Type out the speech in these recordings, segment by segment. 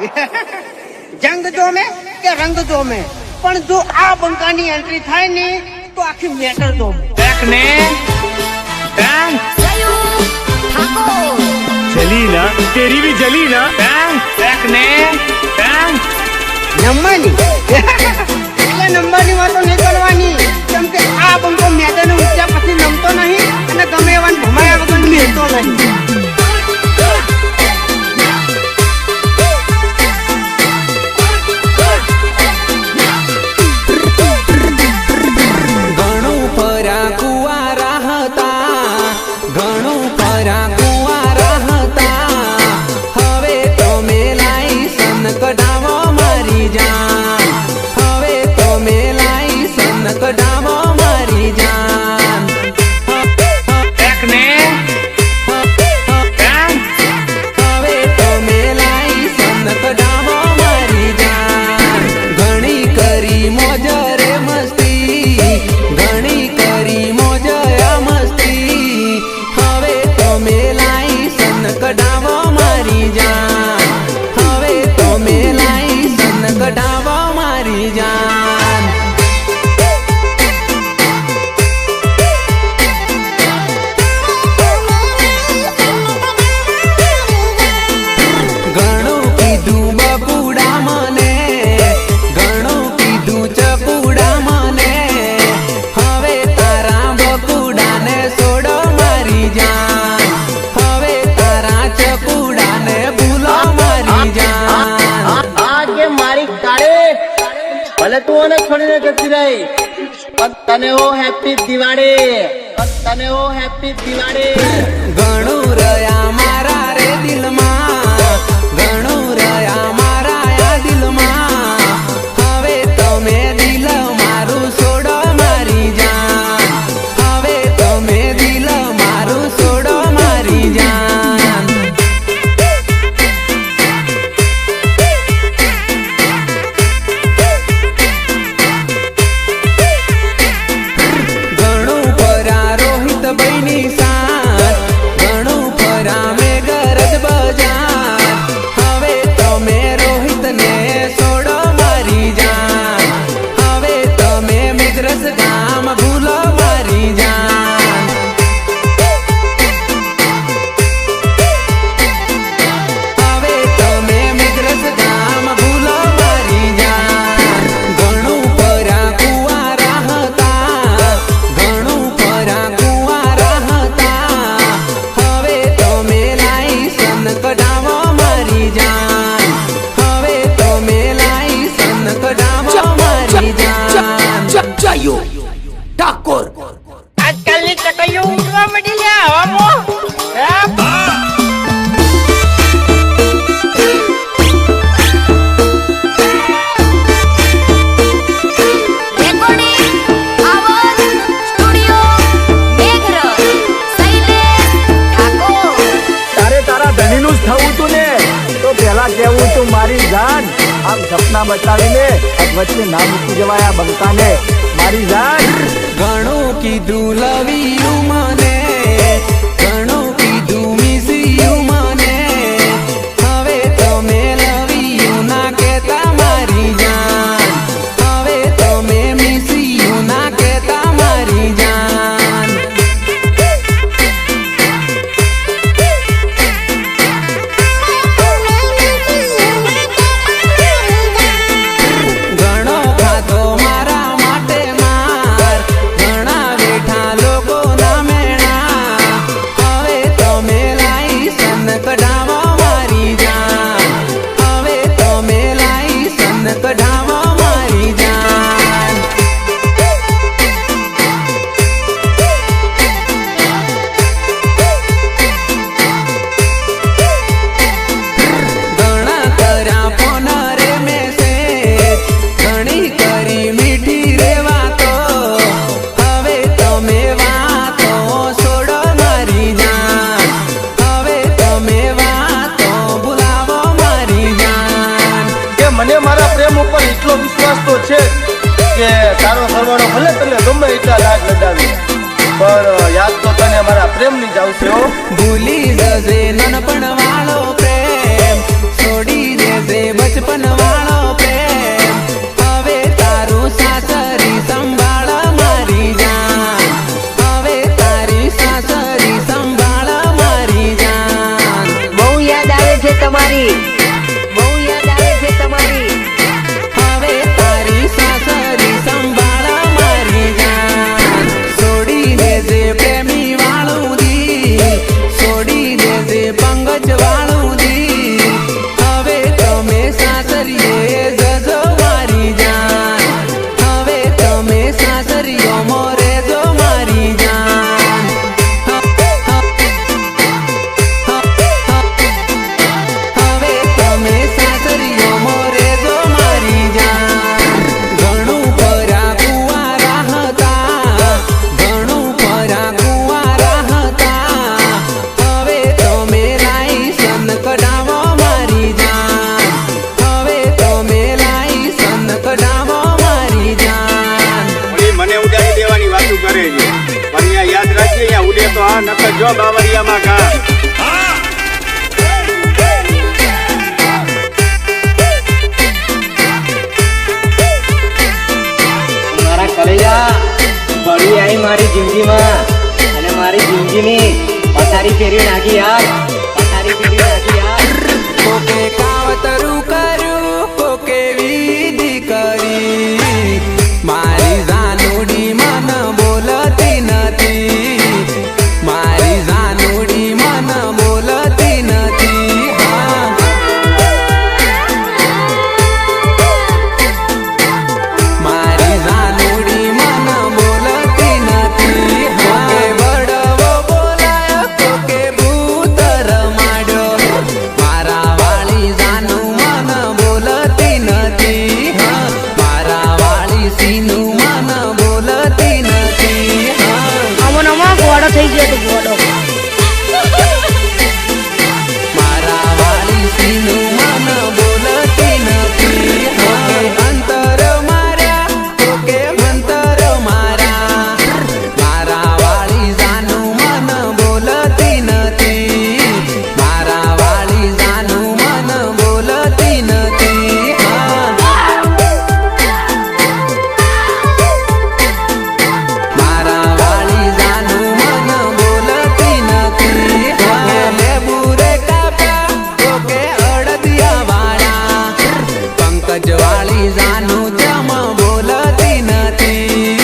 જંગ જોમે કે રંગ જોમે, પણ જો આ બંકાની એન્ટ્રી થાય ને તો આખી મેટર જોમે. ને जली ना तेरी भी जली ना નંબરની એટલે નંબરની વાતો નહીં કરવાની, કેમ કે આ બંકો મેદાને ઉઠ્યા પછી નમતો નહીં અને ગમે એવા ભમાયા વગર મેળતો નહીં. ઘણું ફરા કુવારા હતા, ઘણું ફરા કુવારા હતા, હવે તમે લાઈસન કઢાવો મારી જાન, હવે તમે લાઈસન કઢાવો મારી જાન. હવે તમે લાઈસન કઢાવો મારી જાન. ઘણી કરી મોજ રે મસ્તી, ઘણી કરી મોજ મસ્તી, હવે તમે લાઈસન કઢાવો મારી જાન, હવે તમે લાઈસન કઢાવો મારી જાન. ઘણું કીધું બપુડા મને, ઘણું કીધું ચપુડા મને, હવે તારા બપુડાને છોડો મારી જાન, હવે તારા ચપુડાને ભૂલો મારી જાન. કે મારી કાળે ભલે તું મને છોડીને જતી રહી, પણ તને ઓ હેપી દિવાળી, તને ઓ હેપી દિવાળી. ઘણું રહ્યા મારા રે દિલમાં, ઘણું રહ્યા મારા આ દિલમાં, હવે તમે દિલ મારું છોડો મારી જાન, હવે તમે દિલ મારું છોડો મારી જાન. ઘણું ફરા રોહિત ભાઈની સાથ, ઘણું ફરા મેઘરજ બજાર, હવે તમે રોહિતને છોડો મારી જાન, હવે તમે મેઘરજ ગામ ભૂલો મારી જાન. હવે તમે મેઘરજ ગામ ભૂલો મારી જાન. ઘણું ફરા કુવારા હતા, ઘણું ફરા કુવારા હતા, હવે તમે લાઈસન કઢાવો મારી જાન, હવે તમે લાઈસન કઢાવો મારી જાન. આજકાલની ચકઈઓ ઉડવા મળી લે હવામાં. તારે તારા ધણીનું જ થવું તું ને, તો પેલા કેવું તું મારી જાન, આમ સપના બતાવીને વચ્ચે ના મૂકી જવાય આ બંકાને મારી જાન. ઘણું કીધું લવિયું મને, ઘણું કીધું મિસિયું મને, હવે તમે લવિયું ના કહેતા મારી જાન, હવે તમે મિસિયું ના કહેતા મારી જાન. ઘણો ખાધો મારા માટે માર, ઘણા બેઠા લોકો ના મેણા, હવે તમે લાઈસન કઢાવો મારી જાન, હવે તમે લાઈસન કઢાવો મારી જાન. ઘણા કર્યા ફોન રે મેસેજ, ઘણી કરી મીઠી રે વાતો, હવે તમે વાતો છોડો મારી જાન, હવે તમે વાતો ભૂલાવો મારી જાન. કે મને મારા પ્રેમ ઉપર એટલો વિશ્વાસ તો છે કે તારો સરવાળો ભલે તને ગમે એટલા લાગ લગાવી, પણ યાદ તો તને મારા પ્રેમની જ આવશે હો. ભૂલી જશે નાનપણ વાળો પ્રેમ, છોડી દેશે મારી બહુ યાદ આવે છે તમારી. હવે તારી સાસરી સંભાળ મારી જાન, છોડી દેજે પ્રેમી વાળું દિલ, છોડી દેજે પંગજ વાળું દિલ. હવે તમે સાસરીએ જજો મારી જાન, હવે તમે સાસરીઓ મોરે જો મારી જાન. હવે તમે સાસરીઓ મોરે જો મારી જાન. ઘણું ફર્યા કુંવારા હતા, ઘણું ફર્યા કુંવારા હતા. હવે તમે લાઈસન કઢાવો મારી જાન, હવે તમે લાઈસન કઢાવો મારી જાન. વળી મને ઉડાડી દેવાની વાતો કરે છે પણ અહીંયા યાદ રાખજે અહીંયા ઉડે તો આ નકર જો બાવરિયામાં ઘા. મારા કલેજા બળી આવી મારી જિંદગીમાં અને મારી જિંદગીની પથારી ફેરવી નાખી યાર, પથારી ફેરવી નાખી યાર. કોકે કાવતરું કર્યું, કોકે વિધિ કરી, મારી જાનુડી મન બોલતી નથી, મારી જાનુડી મન બોલતી નથી. હા, મારી જાનુડી મન બોલતી નથી. કોકે બળવો બોલાયો, કોકે ભૂતર માડ્યો, મારા વાળી જાનું મન બોલતી નથી. હા, મારા વાળી સીનું મન બોલતી નથી. હા, આવો નમો ગોળો થઈ ગયો તો ગોળો. મારા વાળી સીનું મન બોલતી નથી. હા, અંતર માર્યા, કોકે મંતર મારા, મારા વાળી જાનું મન બોલતી નથી, મારા વાળી જાનું મન બોલતી નથી. હા, મારા વાળી જાનું મન બોલતી નથી. હા, લેબુ રે કાપ્યા, કોકે અડદિયા વાળા, પંકજ વાળી જાનું જમ બોલતી નથી,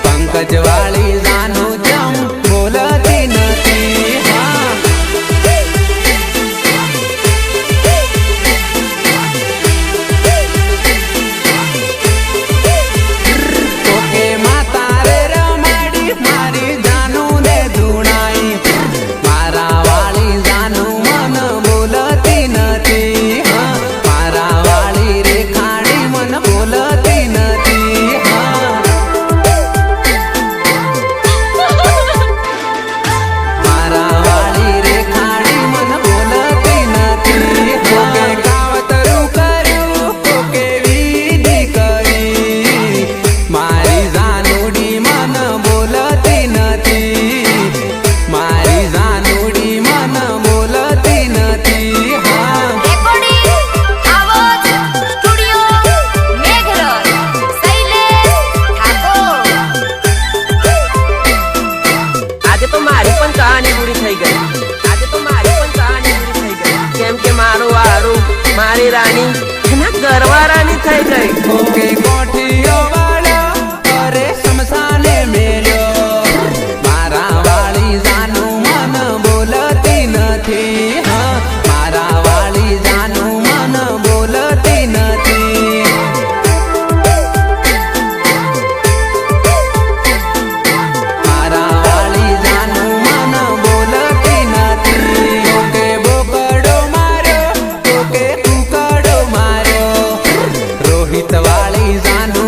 પંકજ વાળી જાનું જમ બોલતી નથી. હા, કોકે માતા રે રમાડી, મારી જાનું ને ધૂણાઈ, મારા વાળી જાનું મન બોલતી નથી. હા, મારા વાળી રેખાડી મન બોલતી નથી. હા, મારા વાળી રેખાડી મન બોલતી નથી. કોકે કાવતરું કર્યું, કોકે વિધિ કરી, મારી જાનુડી મન બોલતી નથી, મારી જાનુડી મન બોલતી નથી. હા, રેકોર્ડિંગ આવાજ સ્ટુડિયો મેઘરજ શૈલેષ ઠાકોર. આજે તો મારી પણ કહાની પૂરી થઈ ગઈ, આજે તો મારી પણ કહાની પૂરી થઈ ગઈ. કેમ કે મારું વારું મારી રાણી એના ઘરવાળાની થઈ ગઈ. કોકે કોઠીઓ વાળો અરે શમશાને મેલ્યો, મારા વાળી જાનું મન બોલતી નથી. હા, મારા વાળી જાનું મન બોલતી નથી. મારા વાળી જાનું મન બોલતી નથી. કોકે બોકડો માર્યો, કોકે કુકડો માર્યો, રોહિત વાળી જાનું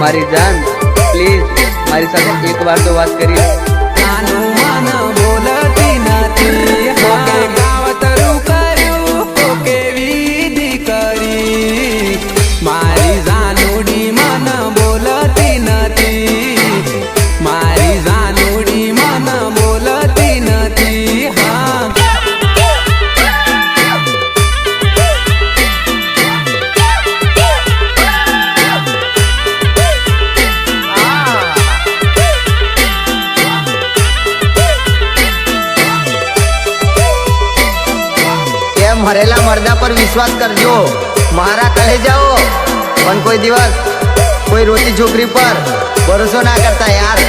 મારી જાન પ્લીઝ મારી સાથે એકવાર તો વાત કરી લો. જાનું મન બોલતી નથી કોકે ગાવતરું કર્યું કોકે વિધિ કરી મારી જાનુડી મન બોલતી નથી મારી જાનુડી મન બોલતી નથી હા એમ મરેલા મરદા પર વિશ્વાસ કરજો મારા કહે જાઓ પણ કોઈ દિવસ કોઈ રોતી છોકરી પર ભરોસો ના કરતા યાર.